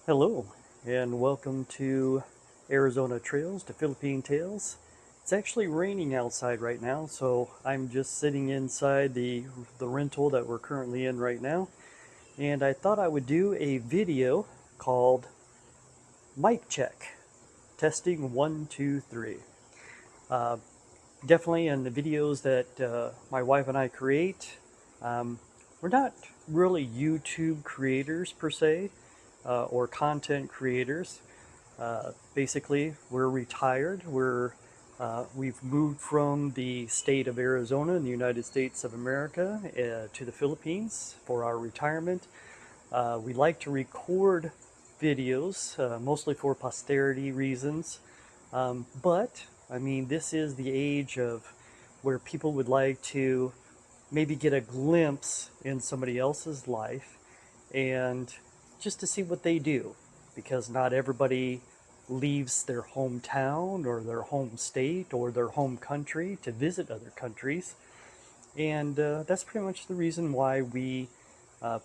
Hello, and welcome to Arizona Trails to Philippine Tales. It's actually raining outside right now, so I'm just sitting inside the rental that we're currently in right now. And I thought I would do a video called Mic Check, Testing 1, 2, 3. Uh, Definitely in the videos that my wife and I create, um, we're not really YouTube creators per se, or content creators. Basically, we're retired. We've moved from the state of Arizona in the United States of America to the Philippines for our retirement. We like to record videos, mostly for posterity reasons. But I mean, this is the age of where people would like to maybe get a glimpse in somebody else's life and just to see what they do, because not everybody leaves their hometown or their home state or their home country to visit other countries. And that's pretty much the reason why we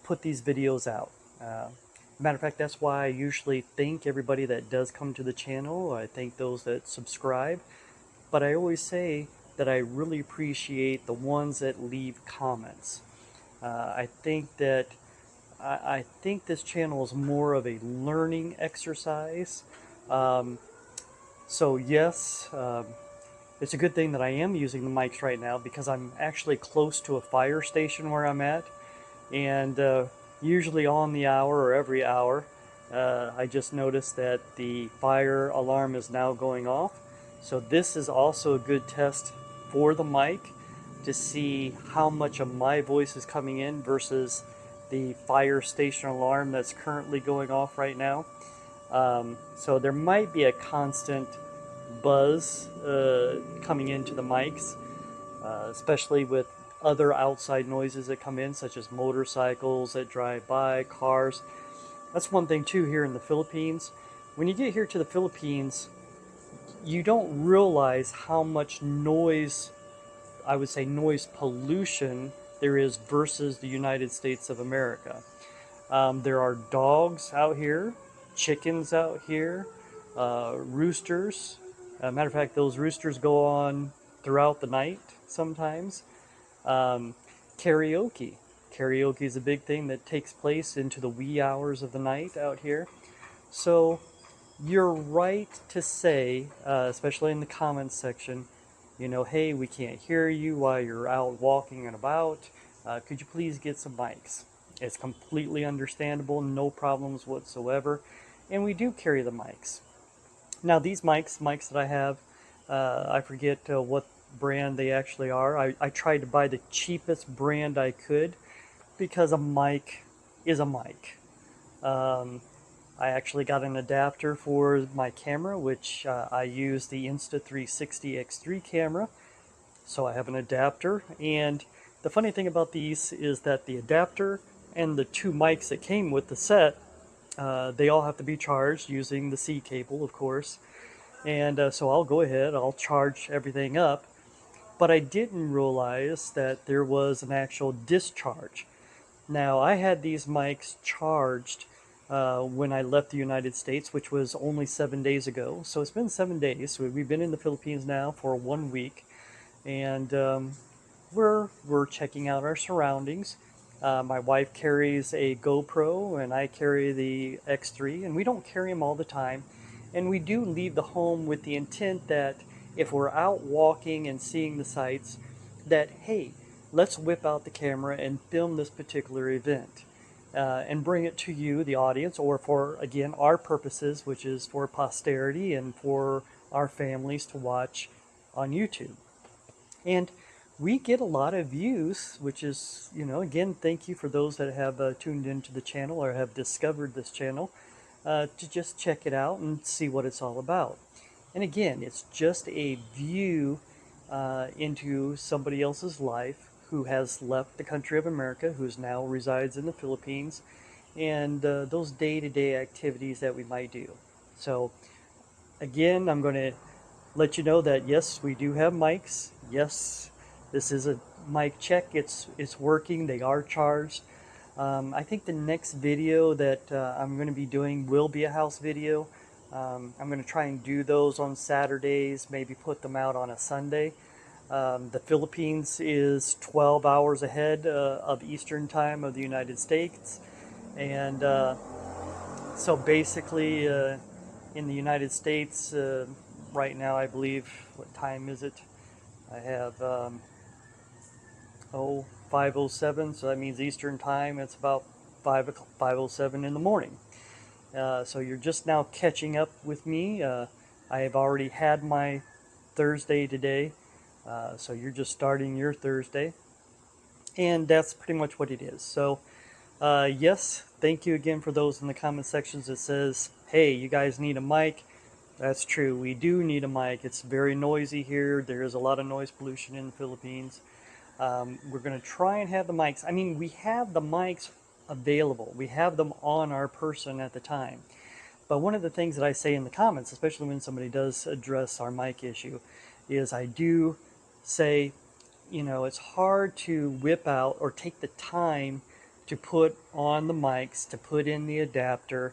put these videos out. Matter of fact, that's why I usually thank everybody that does come to the channel. I thank those that subscribe, but I always say that I really appreciate the ones that leave comments. I think that I think this channel is more of a learning exercise. Um, so yes, it's a good thing that I am using the mics right now because I'm actually close to a fire station where I'm at, and usually on the hour or every hour, I just noticed that the fire alarm is now going off. So this is also a good test for the mic to see how much of my voice is coming in versus the fire station alarm that's currently going off right now. So there might be a constant buzz coming into the mics, especially with other outside noises that come in, such as motorcycles that drive by, cars. That's one thing too here in the Philippines. When you get here to the Philippines, you don't realize how much noise, I would say noise pollution, there is versus the United States of America. There are dogs out here, chickens out here, roosters. Matter of fact, those roosters go on throughout the night sometimes. Um, Karaoke. Karaoke is a big thing that takes place into the wee hours of the night out here. So you're right to say, especially in the comments section, hey, we can't hear you while you're out walking and about. Could you please get some mics? It's completely understandable, no problems whatsoever. And we do carry the mics. Now, these mics that I have, I forget what brand they actually are. I tried to buy the cheapest brand I could because a mic is a mic. Um, I actually got an adapter for my camera, which I use the Insta360 X3 camera. So I have an adapter, and the funny thing about these is that the adapter and the two mics that came with the set, they all have to be charged using the C cable, of course. And so I'll go ahead, I'll charge everything up. But I didn't realize that there was an actual discharge. Now, I had these mics charged when I left the United States, which was only 7 days ago. So it's been 7 days. So we've been in the Philippines now for 1 week, and we're checking out our surroundings. My wife carries a GoPro, and I carry the X3, and we don't carry them all the time. And we do leave the home with the intent that if we're out walking and seeing the sights, that hey, let's whip out the camera and film this particular event. And bring it to you, the audience, or for, again, our purposes, which is for posterity and for our families to watch on YouTube. And we get a lot of views, which is, again, thank you for those that have tuned into the channel or have discovered this channel to just check it out and see what it's all about. And again, it's just a view into somebody else's life who has left the country of America, who's now resides in the Philippines, and those day-to-day activities that we might do. So again, I'm going to let you know that yes, we do have mics. Yes, this is a mic check. It's working. They are charged. I think the next video that I'm going to be doing will be a house video. I'm going to try and do those on Saturdays, maybe put them out on a Sunday. The Philippines is 12 hours ahead of Eastern time of the United States. And so basically in the United States right now, I believe, what time is it? I have 5:07, so that means Eastern time. It's about 5:07 in the morning. So you're just now catching up with me. I have already had my Thursday today, so you're just starting your Thursday, and that's pretty much what it is. So yes, thank you again for those in the comment sections that says, hey, you guys need a mic. That's true, we do need a mic. It's very noisy here. There is a lot of noise pollution in the Philippines. We're going to try and have the mics. I mean, we have the mics available. We have them on our person at the time. But one of the things that I say in the comments, especially when somebody does address our mic issue, is I do say, you know, it's hard to whip out or take the time to put on the mics, to put in the adapter.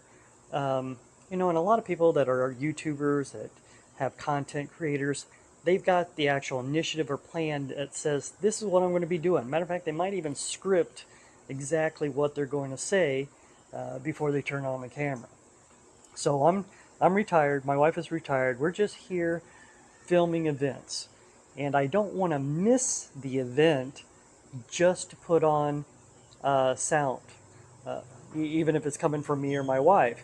You know, and a lot of people that are YouTubers, that have content creators, they've got the actual initiative or plan that says, this is what I'm going to be doing. Matter of fact, they might even script exactly what they're going to say before they turn on the camera. So I'm retired. My wife is retired. We're just here filming events. And I don't want to miss the event just to put on sound, even if it's coming from me or my wife.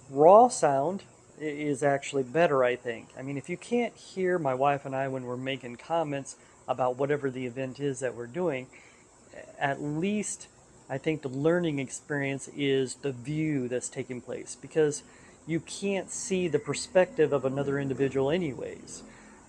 Raw sound is actually better, I think. I mean, if you can't hear my wife and I when we're making comments about whatever the event is that we're doing, at least I think the learning experience is the view that's taking place, because you can't see the perspective of another individual anyways.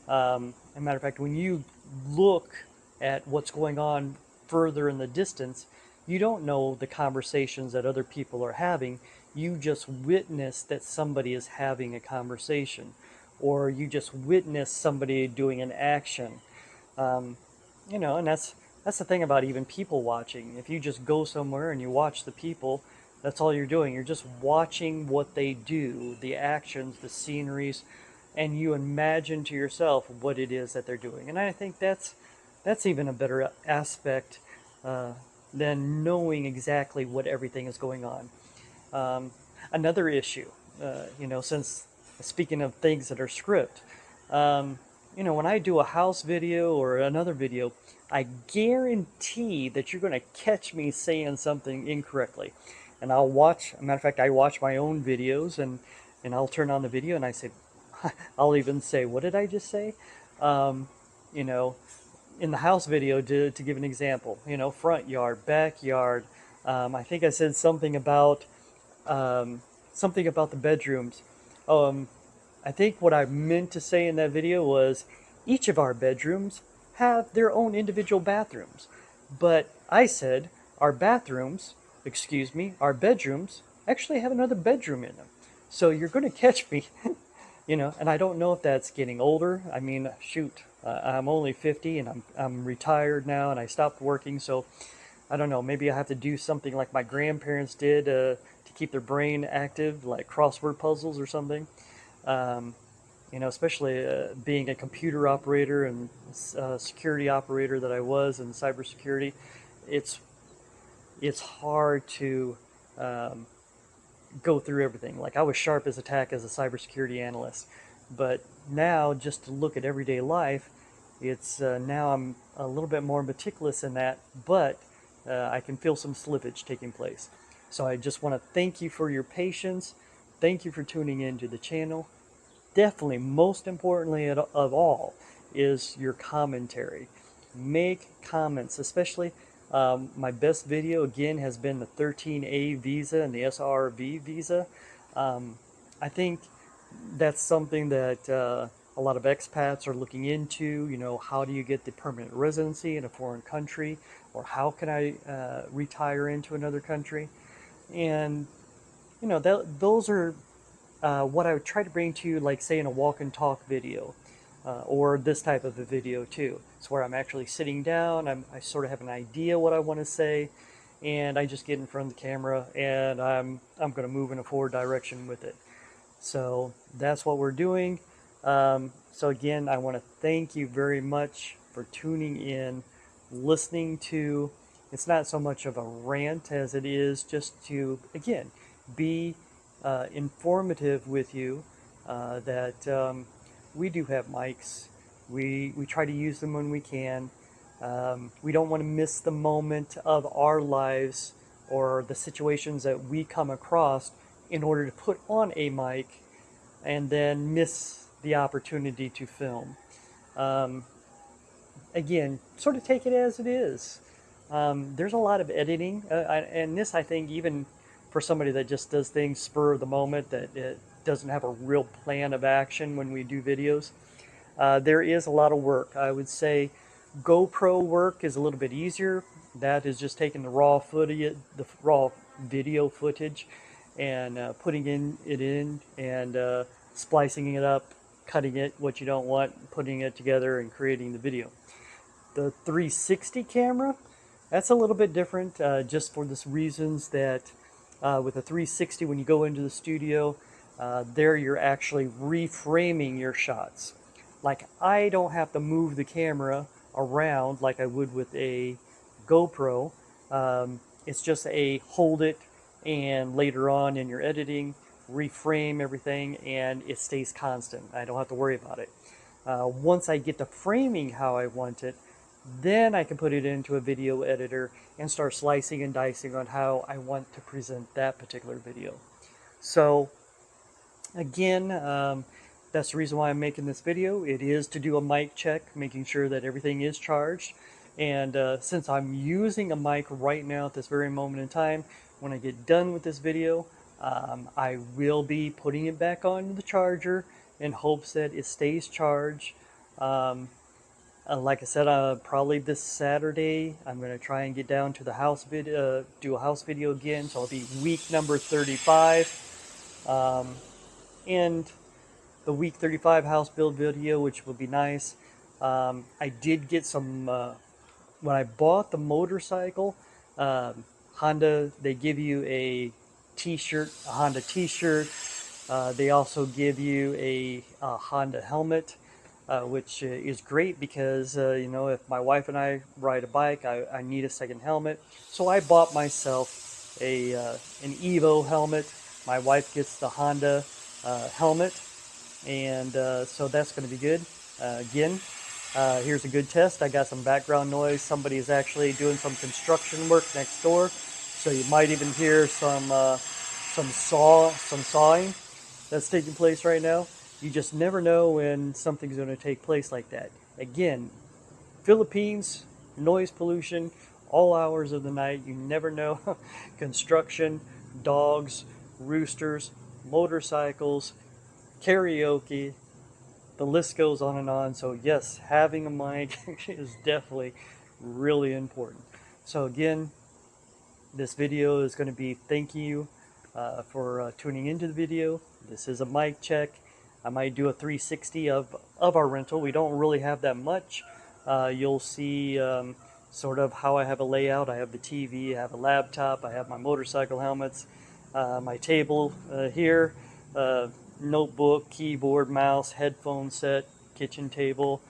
As a matter of fact, when you look at what's going on further in the distance, you don't know the conversations that other people are having. You just witness that somebody is having a conversation, or you just witness somebody doing an action. You know, and that's the thing about even people watching. If you just go somewhere and you watch the people, that's all you're doing. You're just watching what they do, the actions, the sceneries, and you imagine to yourself what it is that they're doing. And I think that's even a better aspect than knowing exactly what everything is going on. Another issue, you know, since speaking of things that are script, you know, when I do a house video or another video, I guarantee that you're going to catch me saying something incorrectly. And I'll watch, as a matter of fact, I watch my own videos, and I'll turn on the video and I say, I'll even say, what did I just say? You know, in the house video, to give an example, you know, front yard, backyard. I think I said something about the bedrooms. I think what I meant to say in that video was each of our bedrooms have their own individual bathrooms. But I said our bedrooms actually have another bedroom in them. So you're going to catch me, you know, and I don't know if that's getting older. I mean, shoot, I'm only 50 and I'm retired now and I stopped working. So I don't know, maybe I have to do something like my grandparents did to keep their brain active, like crossword puzzles or something. You know, especially being a computer operator and security operator that I was in cybersecurity, it's hard to go through everything. Like I was sharp as a tack as a cybersecurity analyst, but now just to look at everyday life, it's now I'm a little bit more meticulous in that, but I can feel some slippage taking place. So I just want to thank you for your patience. Thank you for tuning in to the channel. Definitely, most importantly of all, is your commentary. Make comments, especially my best video again has been the 13A visa and the SRV visa. I think that's something that a lot of expats are looking into. You know, how do you get the permanent residency in a foreign country, or how can I retire into another country? And you know, those are what I would try to bring to you, like say in a walk and talk video, or this type of a video too. It's where I'm actually sitting down, I sort of have an idea what I want to say, and I just get in front of the camera and I'm going to move in a forward direction with it. So that's what we're doing. So again, I want to thank you very much for tuning in, listening to. It's not so much of a rant as it is just to, again, be informative with you that we do have mics. We try to use them when we can. We don't want to miss the moment of our lives or the situations that we come across in order to put on a mic and then miss the opportunity to film. Um, Again, sort of take it as it is. There's a lot of editing, and this I think even for somebody that just does things spur of the moment, that it doesn't have a real plan of action when we do videos, there is a lot of work. I would say GoPro work is a little bit easier. That is just taking the raw footage, the raw video footage, and putting it in and splicing it up, cutting it what you don't want, putting it together, and creating the video. The 360 camera, that's a little bit different, just for the reasons that with a 360, when you go into the studio, there you're actually reframing your shots. Like, I don't have to move the camera around like I would with a GoPro. It's just a hold it, and later on in your editing, reframe everything, and it stays constant. I don't have to worry about it. Once I get to framing how I want it, then I can put it into a video editor and start slicing and dicing on how I want to present that particular video. So again, that's the reason why I'm making this video. It is to do a mic check, making sure that everything is charged. And since I'm using a mic right now at this very moment in time, when I get done with this video, I will be putting it back on the charger in hopes that it stays charged. Like I said, probably this Saturday, I'm going to try and get down to the house video, do a house video again. So it'll be week number 35. And the week 35 house build video, which will be nice. I did get some, when I bought the motorcycle, Honda, they give you a t-shirt, a Honda t-shirt. They also give you a Honda helmet, which is great because, you know, if my wife and I ride a bike, I need a second helmet. So I bought myself an Evo helmet. My wife gets the Honda helmet, and so that's going to be good. Again, here's a good test. I got some background noise. Somebody is actually doing some construction work next door, so you might even hear some sawing that's taking place right now. You just never know when something's going to take place like that. Again, Philippines, noise pollution, all hours of the night. You never know. Construction, dogs, roosters, motorcycles, karaoke, the list goes on and on. So yes, having a mic is definitely really important. So again, this video is going to be thank you for tuning into the video. This is a mic check. I might do a 360 of our rental. We don't really have that much. You'll see sort of how I have a layout. I have the TV, I have a laptop, I have my motorcycle helmets, my table here, notebook, keyboard, mouse, headphone set, kitchen table,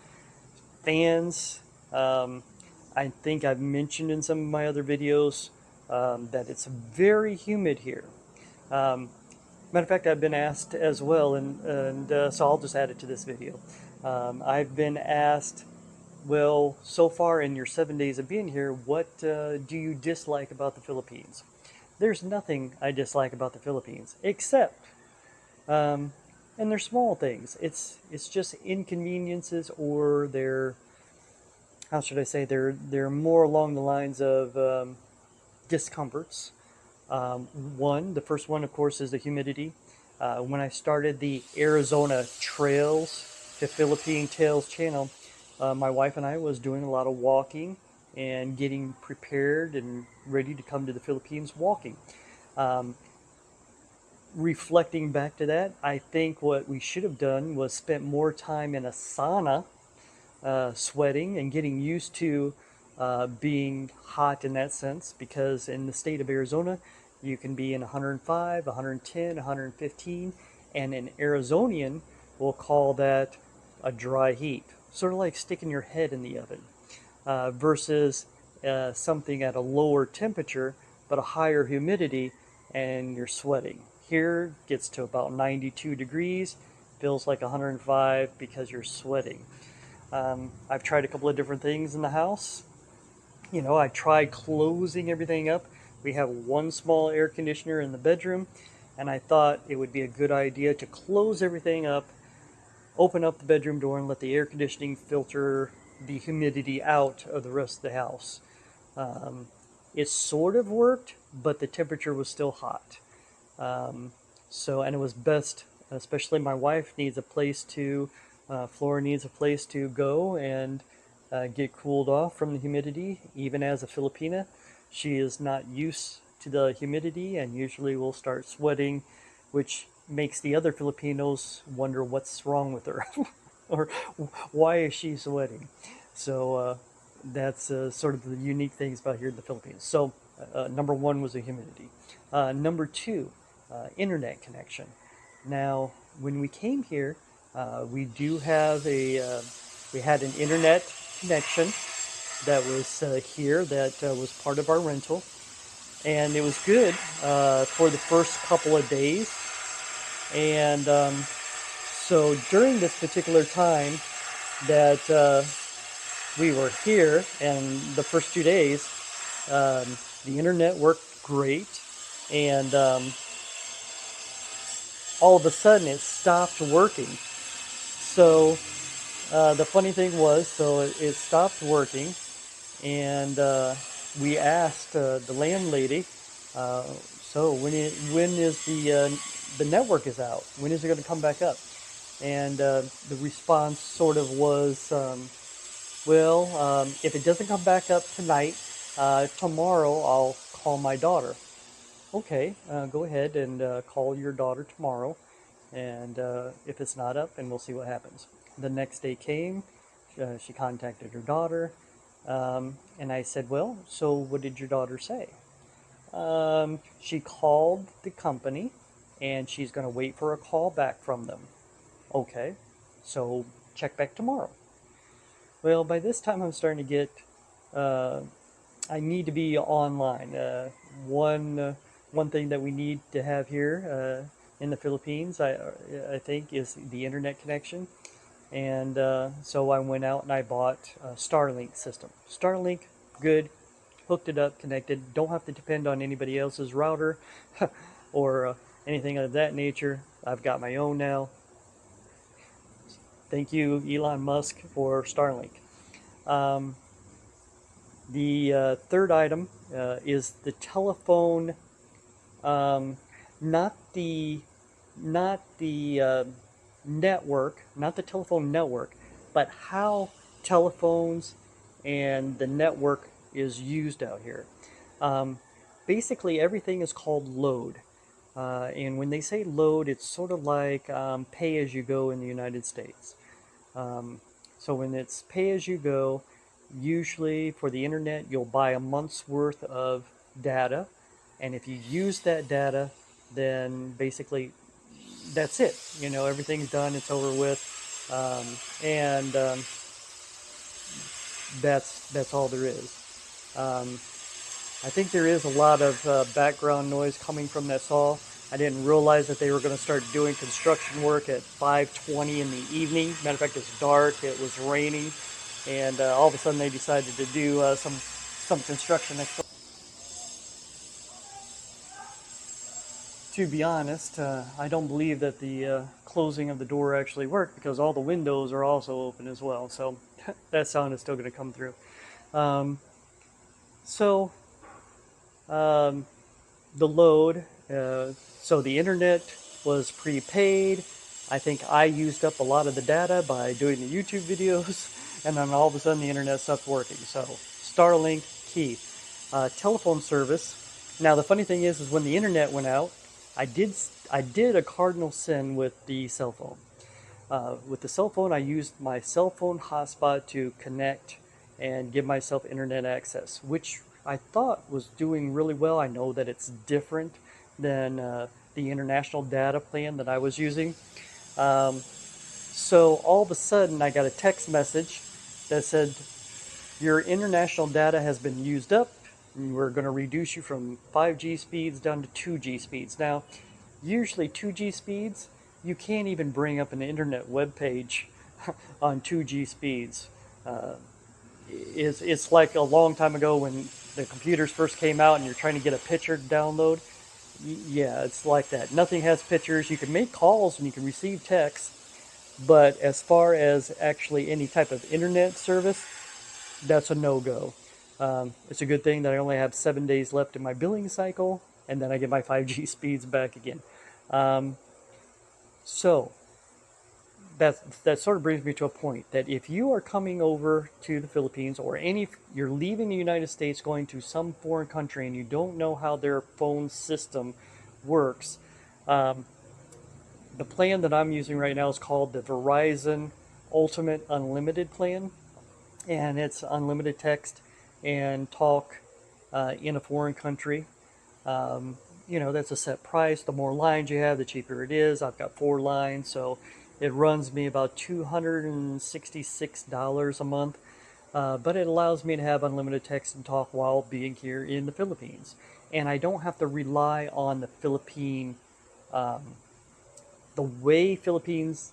fans. I think I've mentioned in some of my other videos that it's very humid here. Matter of fact, I've been asked as well, and so I'll just add it to this video. I've been asked, well, so far in your 7 days of being here, what do you dislike about the Philippines? There's nothing I dislike about the Philippines, except, and they're small things. It's just inconveniences, or they're, how should I say, they're more along the lines of discomforts. The first one, of course, is the humidity. When I started the Arizona Trails to Philippine Tales channel, my wife and I was doing a lot of walking and getting prepared and ready to come to the Philippines walking. Reflecting back to that, I think what we should have done was spent more time in a sauna, sweating and getting used to being hot in that sense, because in the state of Arizona, you can be in 105, 110, 115, and an Arizonian will call that a dry heat, sort of like sticking your head in the oven, versus something at a lower temperature but a higher humidity and you're sweating. Here gets to about 92 degrees, feels like 105 because you're sweating. I've tried a couple of different things in the house. You know, I tried closing everything up. We have one small air conditioner in the bedroom, and I thought it would be a good idea to close everything up, open up the bedroom door, and let the air conditioning filter the humidity out of the rest of the house. It sort of worked, but the temperature was still hot. And it was best, especially my wife needs a place to, Flora needs a place to go and get cooled off from the humidity. Even as a Filipina, she is not used to the humidity and usually will start sweating, which makes the other Filipinos wonder what's wrong with her or why is she sweating. So that's sort of the unique things about here in the Philippines. So number one was the humidity. Number two, internet connection. Now, when we came here, we do have we had an internet connection that was here that was part of our rental, and it was good for the first couple of days. And so during this particular time that we were here, and the first 2 days, the internet worked great, and all of a sudden it stopped working. So the funny thing was, so it stopped working, and we asked the landlady, so when is the network is out? When is it going to come back up? And the response sort of was, if it doesn't come back up tonight, tomorrow I'll call my daughter. Okay, go ahead and call your daughter tomorrow, and if it's not up, and we'll see what happens. The next day came, she contacted her daughter, and I said, well, so what did your daughter say? She called the company, and she's going to wait for a call back from them. Okay, so check back tomorrow. Well, by this time I'm starting to get, I need to be online. One thing that we need to have here in the Philippines, I think, is the internet connection. And so I went out and I bought a Starlink system. Starlink, good, hooked it up, connected. Don't have to depend on anybody else's router or anything of that nature. I've got my own now. Thank you, Elon Musk, for Starlink. The third item is the telephone, not the network, not the telephone network, but how telephones and the network is used out here. Basically, everything is called load. And when they say load, it's sort of like pay as you go in the United States. So when it's pay as you go, usually for the internet, you'll buy a month's worth of data. And if you use that data, then basically that's it. You know, everything's done, it's over with. That's all there is. I think there is a lot of background noise coming from that saw. I didn't realize that they were going to start doing construction work at 5:20 in the evening. Matter of fact, it's dark, it was raining, and all of a sudden they decided to do some construction next door. To be honest, I don't believe that the closing of the door actually worked, because all the windows are also open as well, so that sound is still going to come through. The load, so the internet was prepaid. I think I used up a lot of the data by doing the YouTube videos, and then all of a sudden the internet stopped working. So Starlink, key. Telephone service. Now the funny thing is when the internet went out, I did a cardinal sin with the cell phone. With the cell phone, I used my cell phone hotspot to connect and give myself internet access, which I thought was doing really well. I know that it's different than the international data plan that I was using. Um, so all of a sudden, I got a text message that said, your international data has been used up. We're going to reduce you from 5G speeds down to 2G speeds. Now, usually 2G speeds, you can't even bring up an internet web page on 2G speeds. Uh, it's like a long time ago when the computers first came out and you're trying to get a picture to download. Yeah, it's like that. Nothing has pictures. You can make calls and you can receive texts, but as far as actually any type of internet service, that's a no-go. It's a good thing that I only have 7 days left in my billing cycle, and then I get my 5G speeds back again. Um, so that sort of brings me to a point that if you are coming over to the Philippines, or you're leaving the United States going to some foreign country and you don't know how their phone system works, um, the plan that I'm using right now is called the Verizon Ultimate Unlimited plan, and it's unlimited text and talk in a foreign country. Um, that's a set price. The more lines you have, the cheaper it is. I've got 4 lines, so it runs me about $266 a month. But it allows me to have unlimited text and talk while being here in the Philippines. And I don't have to rely on um, the way Philippines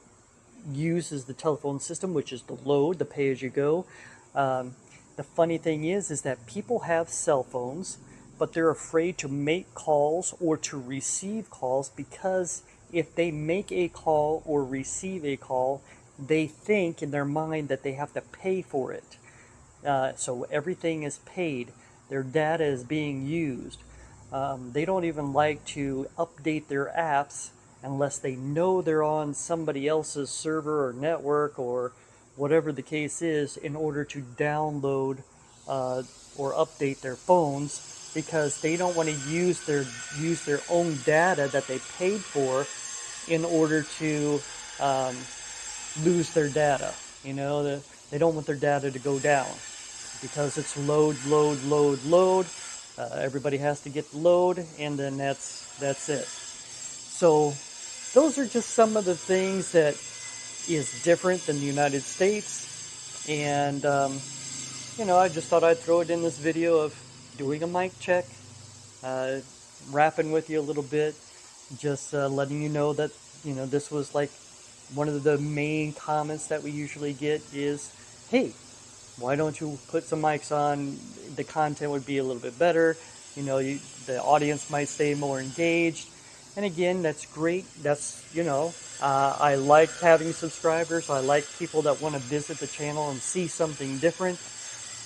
uses the telephone system, which is the load, the pay-as-you-go. Um, the funny thing is that people have cell phones, but they're afraid to make calls or to receive calls, because if they make a call or receive a call, they think in their mind that they have to pay for it. So everything is paid. Their data is being used. They don't even like to update their apps unless they know they're on somebody else's server or network or whatever the case is, in order to download or update their phones, because they don't want to use their own data that they paid for in order to lose their data. They don't want their data to go down, because it's load, load, load, load. Everybody has to get the load, and then that's it. So those are just some of the things that is different than the United States. And I just thought I'd throw it in this video of doing a mic check, uh, rapping with you a little bit, just letting you know that this was like one of the main comments that we usually get is, hey, why don't you put some mics on? The content would be a little bit better. The audience might stay more engaged. And again, that's great. I like having subscribers. I like people that want to visit the channel and see something different.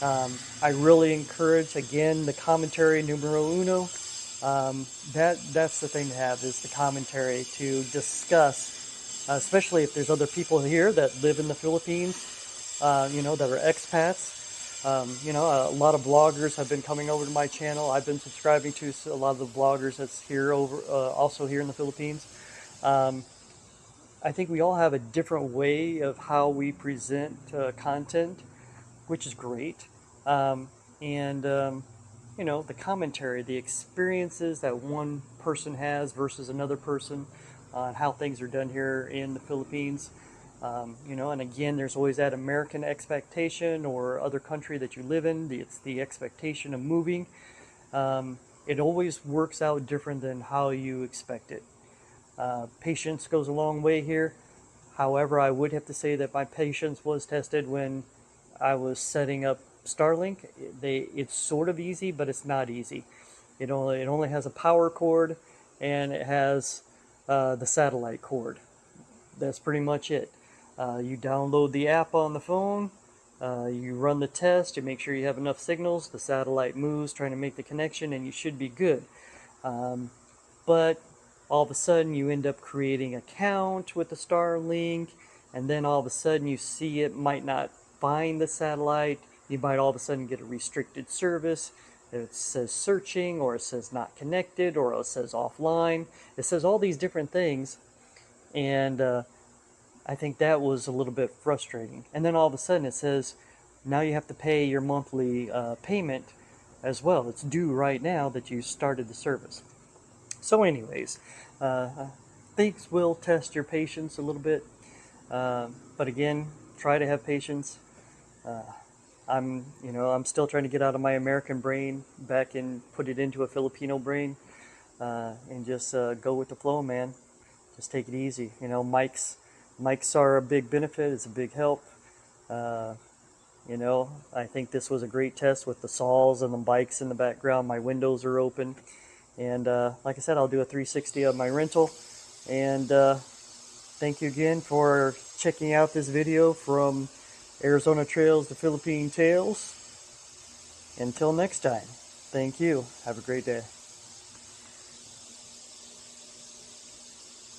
I really encourage, again, the commentary numero uno. That's the thing to have, is the commentary to discuss, especially if there's other people here that live in the Philippines, that are expats. A lot of bloggers have been coming over to my channel. I've been subscribing to a lot of the bloggers that's here also here in the Philippines. I think we all have a different way of how we present content, which is great. The commentary, the experiences that one person has versus another person on how things are done here in the Philippines. And again, there's always that American expectation, or other country that you live in. It's the expectation of moving. It always works out different than how you expect it. Patience goes a long way here. However, I would have to say that my patience was tested when I was setting up Starlink. It's sort of easy, but it's not easy. It only has a power cord, and it has the satellite cord. That's pretty much it. You download the app on the phone, you run the test, you make sure you have enough signals, the satellite moves trying to make the connection, and you should be good. But all of a sudden you end up creating an account with the Starlink, and then all of a sudden you see it might not find the satellite. You might all of a sudden get a restricted service. It says searching, or it says not connected, or it says offline. It says all these different things, and I think that was a little bit frustrating. And then all of a sudden it says, now you have to pay your monthly payment as well. It's due right now that you started the service. So anyways, things will test your patience a little bit, but again, try to have patience. Uh, I'm still trying to get out of my American brain back and put it into a Filipino brain, and just go with the flow, man. Just take it easy. Mics are a big benefit. It's a big help. Uh, I think this was a great test with the saws and the bikes in the background. My windows are open. And like I said, I'll do a 360 of my rental. And thank you again for checking out this video from Arizona Trails to Philippine Tales. Until next time, thank you. Have a great day.